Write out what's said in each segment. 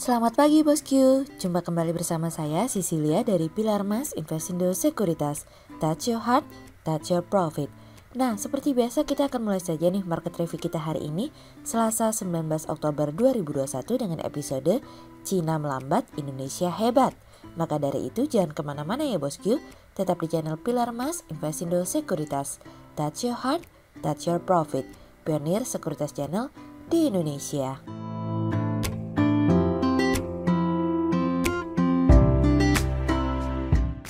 Selamat pagi bosku, jumpa kembali bersama saya Cecilia dari Pilar Mas Investindo Sekuritas. Touch your heart, touch your profit. Nah, seperti biasa kita akan mulai saja nih market review kita hari ini, Selasa 19 Oktober 2021 dengan episode Cina melambat, Indonesia hebat. Maka dari itu jangan kemana-mana ya bosku, tetap di channel Pilar Mas Investindo Sekuritas. Touch your heart, touch your profit. Pionir Sekuritas Channel di Indonesia.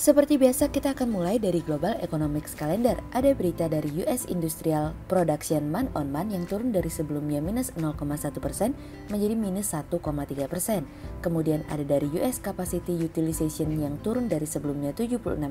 Seperti biasa kita akan mulai dari Global Economics Calendar. Ada berita dari US Industrial Production month on month yang turun dari sebelumnya minus 0,1% menjadi minus 1,3%. Kemudian ada dari US Capacity Utilization yang turun dari sebelumnya 76,2%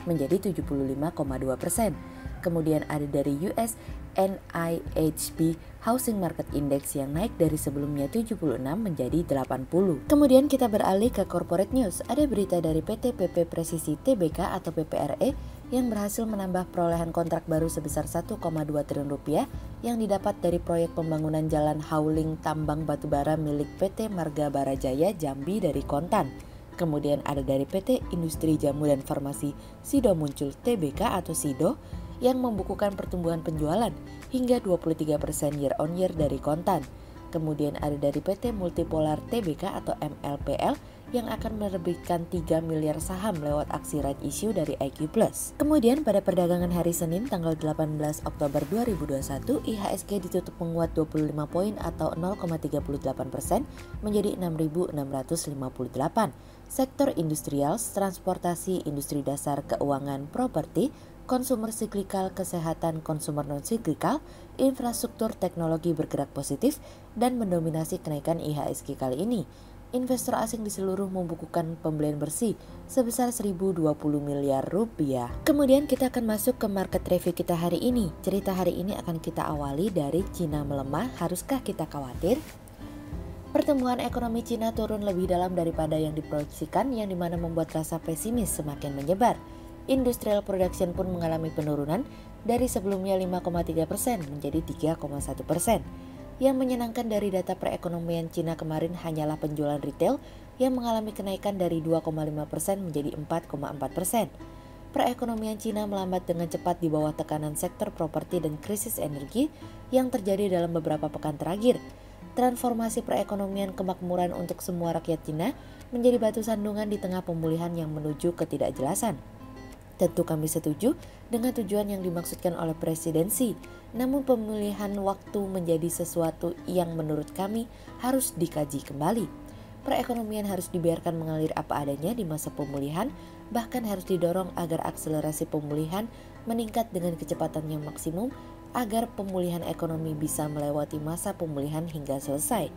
menjadi 75,2%. Kemudian ada dari US NIHB Housing Market Index yang naik dari sebelumnya 76 menjadi 80. Kemudian kita beralih ke corporate news. Ada berita dari PT PP Presisi Tbk atau PPRE yang berhasil menambah perolehan kontrak baru sebesar 1,2 triliun rupiah yang didapat dari proyek pembangunan jalan hauling tambang batubara milik PT Marga Barajaya Jambi dari Kontan. Kemudian ada dari PT Industri Jamu dan Farmasi Sido Muncul Tbk atau Sido yang membukukan pertumbuhan penjualan hingga 23% year on year dari Kontan. Kemudian ada dari PT Multipolar Tbk atau MLPL yang akan menerbitkan 3 miliar saham lewat aksi right issue dari IQ Plus. Kemudian pada perdagangan hari Senin tanggal 18 Oktober 2021, IHSG ditutup menguat 25 poin atau 0,38% menjadi 6.658. Sektor industrial, transportasi, industri dasar, keuangan, properti, konsumer siklikal, kesehatan, konsumer non-siklikal, infrastruktur teknologi bergerak positif dan mendominasi kenaikan IHSG kali ini. Investor asing di seluruh membukukan pembelian bersih sebesar 1.020 miliar rupiah. Kemudian kita akan masuk ke market review kita hari ini. Cerita hari ini akan kita awali dari Cina melemah, haruskah kita khawatir? Pertumbuhan ekonomi Cina turun lebih dalam daripada yang diproyeksikan, yang dimana membuat rasa pesimis semakin menyebar. Industrial production pun mengalami penurunan dari sebelumnya 5,3% menjadi 3,1%. Yang menyenangkan dari data perekonomian Cina kemarin hanyalah penjualan retail yang mengalami kenaikan dari 2,5% menjadi 4,4%. Perekonomian Cina melambat dengan cepat di bawah tekanan sektor properti dan krisis energi yang terjadi dalam beberapa pekan terakhir. Transformasi perekonomian kemakmuran untuk semua rakyat Cina menjadi batu sandungan di tengah pemulihan yang menuju ketidakjelasan. Tentu kami setuju dengan tujuan yang dimaksudkan oleh presidensi, namun pemulihan waktu menjadi sesuatu yang menurut kami harus dikaji kembali. Perekonomian harus dibiarkan mengalir apa adanya di masa pemulihan, bahkan harus didorong agar akselerasi pemulihan meningkat dengan kecepatan yang maksimum agar pemulihan ekonomi bisa melewati masa pemulihan hingga selesai.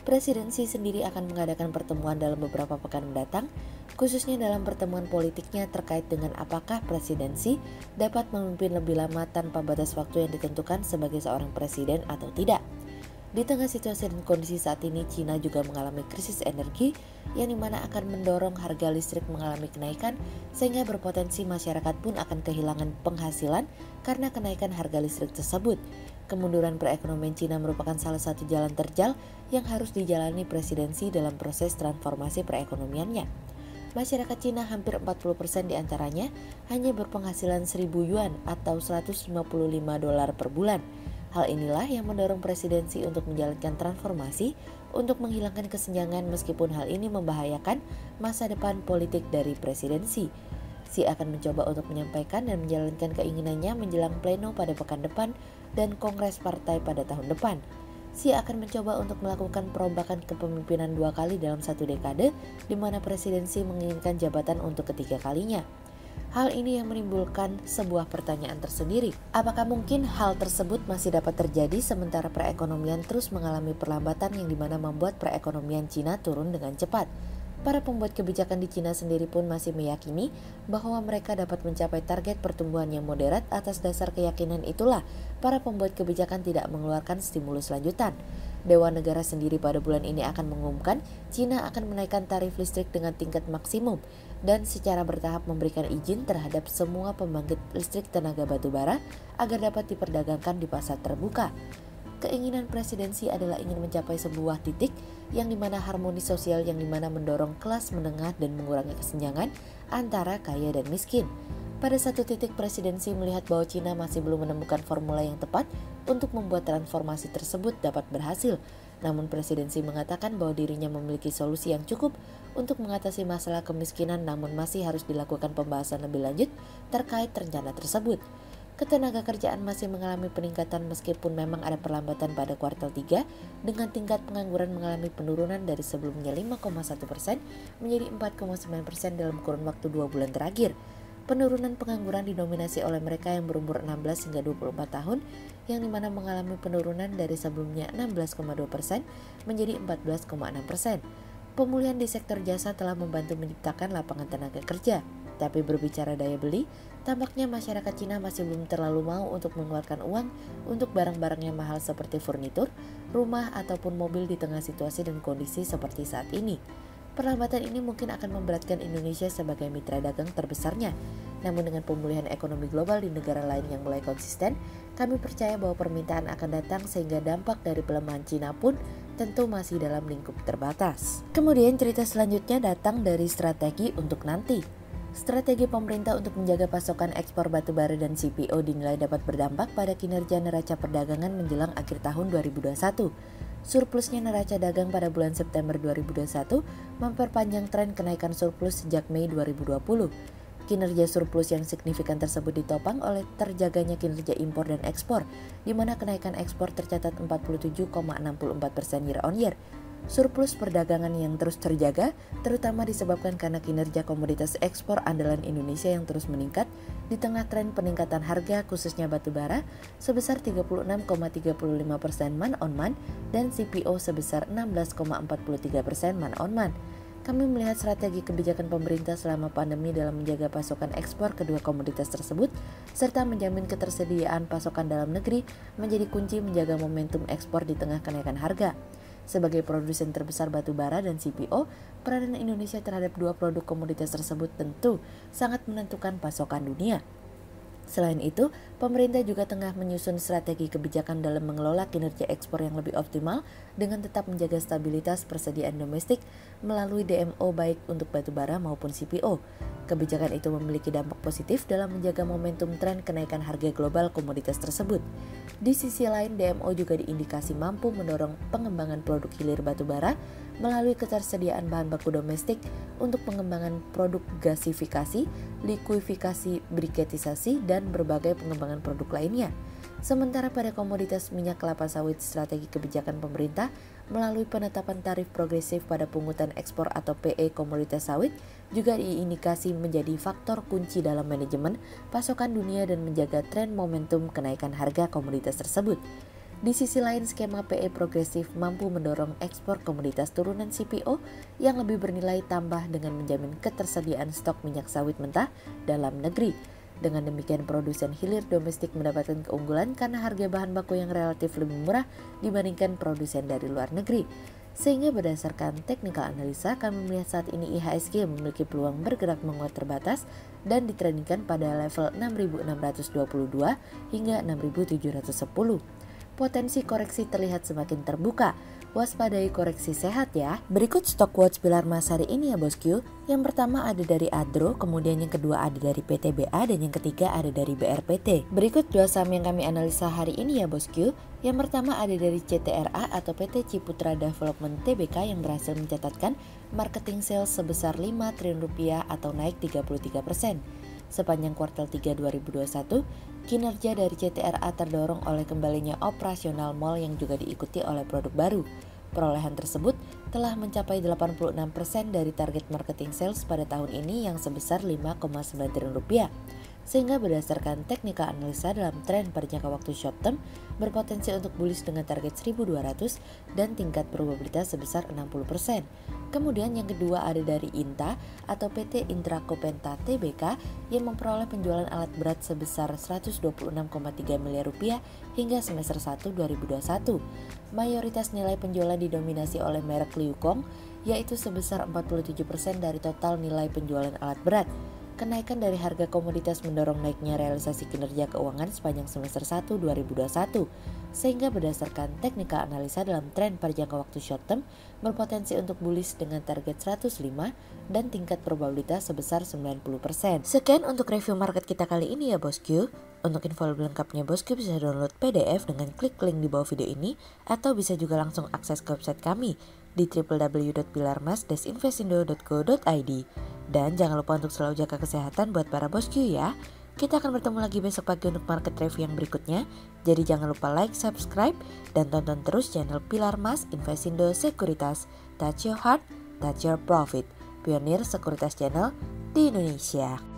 Presidensi sendiri akan mengadakan pertemuan dalam beberapa pekan mendatang, khususnya dalam pertemuan politiknya terkait dengan apakah presidensi dapat memimpin lebih lama tanpa batas waktu yang ditentukan sebagai seorang presiden atau tidak. Di tengah situasi dan kondisi saat ini, Cina juga mengalami krisis energi yang dimana akan mendorong harga listrik mengalami kenaikan sehingga berpotensi masyarakat pun akan kehilangan penghasilan karena kenaikan harga listrik tersebut. Kemunduran perekonomian Cina merupakan salah satu jalan terjal yang harus dijalani presidensi dalam proses transformasi perekonomiannya. Masyarakat Cina hampir 40% diantaranya hanya berpenghasilan 1.000 yuan atau 155 dolar per bulan. Hal inilah yang mendorong presidensi untuk menjalankan transformasi untuk menghilangkan kesenjangan meskipun hal ini membahayakan masa depan politik dari presidensi. Xi akan mencoba untuk menyampaikan dan menjalankan keinginannya menjelang pleno pada pekan depan dan kongres partai pada tahun depan. Xi akan mencoba untuk melakukan perombakan kepemimpinan 2 kali dalam 1 dekade, di mana presidensi menginginkan jabatan untuk ketiga kalinya. Hal ini yang menimbulkan sebuah pertanyaan tersendiri. Apakah mungkin hal tersebut masih dapat terjadi sementara perekonomian terus mengalami perlambatan yang dimana membuat perekonomian Cina turun dengan cepat? Para pembuat kebijakan di Cina sendiri pun masih meyakini bahwa mereka dapat mencapai target pertumbuhan yang moderat. Atas dasar keyakinan itulah para pembuat kebijakan tidak mengeluarkan stimulus lanjutan. Dewan Negara sendiri pada bulan ini akan mengumumkan Cina akan menaikkan tarif listrik dengan tingkat maksimum dan secara bertahap memberikan izin terhadap semua pembangkit listrik tenaga batubara agar dapat diperdagangkan di pasar terbuka. Keinginan presidensi adalah ingin mencapai sebuah titik yang dimana harmoni sosial yang dimana mendorong kelas menengah dan mengurangi kesenjangan antara kaya dan miskin. Pada satu titik presidensi melihat bahwa Cina masih belum menemukan formula yang tepat untuk membuat transformasi tersebut dapat berhasil. Namun presidensi mengatakan bahwa dirinya memiliki solusi yang cukup untuk mengatasi masalah kemiskinan, namun masih harus dilakukan pembahasan lebih lanjut terkait rencana tersebut. Ketenaga kerjaan masih mengalami peningkatan meskipun memang ada perlambatan pada kuartal 3 dengan tingkat pengangguran mengalami penurunan dari sebelumnya 5,1% menjadi 4,9% dalam kurun waktu 2 bulan terakhir. Penurunan pengangguran didominasi oleh mereka yang berumur 16 hingga 24 tahun yang dimana mengalami penurunan dari sebelumnya 16,2% menjadi 14,6%. Pemulihan di sektor jasa telah membantu menciptakan lapangan tenaga kerja. Tapi berbicara daya beli, tampaknya masyarakat Cina masih belum terlalu mau untuk mengeluarkan uang untuk barang-barang yang mahal seperti furnitur, rumah, ataupun mobil di tengah situasi dan kondisi seperti saat ini. Perlambatan ini mungkin akan memberatkan Indonesia sebagai mitra dagang terbesarnya. Namun dengan pemulihan ekonomi global di negara lain yang mulai konsisten, kami percaya bahwa permintaan akan datang sehingga dampak dari pelemahan Cina pun tentu masih dalam lingkup terbatas. Kemudian cerita selanjutnya datang dari strategi untuk nanti. Strategi pemerintah untuk menjaga pasokan ekspor batubara dan CPO dinilai dapat berdampak pada kinerja neraca perdagangan menjelang akhir tahun 2021. Surplusnya neraca dagang pada bulan September 2021 memperpanjang tren kenaikan surplus sejak Mei 2020. Kinerja surplus yang signifikan tersebut ditopang oleh terjaganya kinerja impor dan ekspor, di mana kenaikan ekspor tercatat 47,64% year on year. Surplus perdagangan yang terus terjaga terutama disebabkan karena kinerja komoditas ekspor andalan Indonesia yang terus meningkat di tengah tren peningkatan harga khususnya batubara sebesar 36,35% month on month dan CPO sebesar 16,43% month on month. Kami melihat strategi kebijakan pemerintah selama pandemi dalam menjaga pasokan ekspor kedua komoditas tersebut serta menjamin ketersediaan pasokan dalam negeri menjadi kunci menjaga momentum ekspor di tengah kenaikan harga. Sebagai produsen terbesar batubara dan CPO, peranan Indonesia terhadap dua produk komoditas tersebut tentu sangat menentukan pasokan dunia. Selain itu, pemerintah juga tengah menyusun strategi kebijakan dalam mengelola kinerja ekspor yang lebih optimal dengan tetap menjaga stabilitas persediaan domestik melalui DMO baik untuk batubara maupun CPO. Kebijakan itu memiliki dampak positif dalam menjaga momentum tren kenaikan harga global komoditas tersebut. Di sisi lain, DMO juga diindikasi mampu mendorong pengembangan produk hilir batubara melalui ketersediaan bahan baku domestik untuk pengembangan produk gasifikasi, likuifikasi, briketisasi, dan berbagai pengembangan produk lainnya. Sementara pada komoditas minyak kelapa sawit, strategi kebijakan pemerintah melalui penetapan tarif progresif pada pungutan ekspor atau PE komoditas sawit juga diindikasi menjadi faktor kunci dalam manajemen pasokan dunia dan menjaga tren momentum kenaikan harga komoditas tersebut. Di sisi lain, skema PE progresif mampu mendorong ekspor komoditas turunan CPO yang lebih bernilai tambah dengan menjamin ketersediaan stok minyak sawit mentah dalam negeri. Dengan demikian, produsen hilir domestik mendapatkan keunggulan karena harga bahan baku yang relatif lebih murah dibandingkan produsen dari luar negeri. Sehingga berdasarkan technical analisa, kami melihat saat ini IHSG memiliki peluang bergerak menguat terbatas dan ditrendingkan pada level 6.622 hingga 6.710. Potensi koreksi terlihat semakin terbuka. Waspadai koreksi sehat ya. Berikut stok watch pilar emas hari ini ya bosku. Yang pertama ada dari Adro, kemudian yang kedua ada dari PTBA, dan yang ketiga ada dari BRPT. Berikut dua saham yang kami analisa hari ini ya bosku. Yang pertama ada dari CTRA atau PT Ciputra Development Tbk yang berhasil mencatatkan marketing sales sebesar 5 triliun rupiah atau naik 33%. Sepanjang kuartal 3 2021, kinerja dari CTRA terdorong oleh kembalinya operasional mal yang juga diikuti oleh produk baru. Perolehan tersebut telah mencapai 86% dari target marketing sales pada tahun ini yang sebesar 5,9 triliun rupiah. Sehingga berdasarkan technical analisa dalam tren pada jangka waktu short term berpotensi untuk bullish dengan target 1200 dan tingkat probabilitas sebesar 60%. Kemudian yang kedua ada dari INTA atau PT Intra Kopenta Tbk yang memperoleh penjualan alat berat sebesar 126,3 miliar rupiah hingga semester 1 2021. Mayoritas nilai penjualan didominasi oleh merek Liu Kong yaitu sebesar 47% dari total nilai penjualan alat berat. Kenaikan dari harga komoditas mendorong naiknya realisasi kinerja keuangan sepanjang semester 1 2021, sehingga berdasarkan teknikal analisa dalam tren pada jangka waktu short term berpotensi untuk bullish dengan target 105 dan tingkat probabilitas sebesar 90%. Sekian untuk review market kita kali ini ya bosku. Untuk info lebih lengkapnya bosku bisa download PDF dengan klik link di bawah video ini atau bisa juga langsung akses ke website kami di www.pilarmas-investindo.co.id. Dan jangan lupa untuk selalu jaga kesehatan buat para bosku ya. Kita akan bertemu lagi besok pagi untuk market review yang berikutnya. Jadi jangan lupa like, subscribe, dan tonton terus channel Pilar Mas Investindo Sekuritas. Touch your heart, touch your profit. Pionir Sekuritas Channel di Indonesia.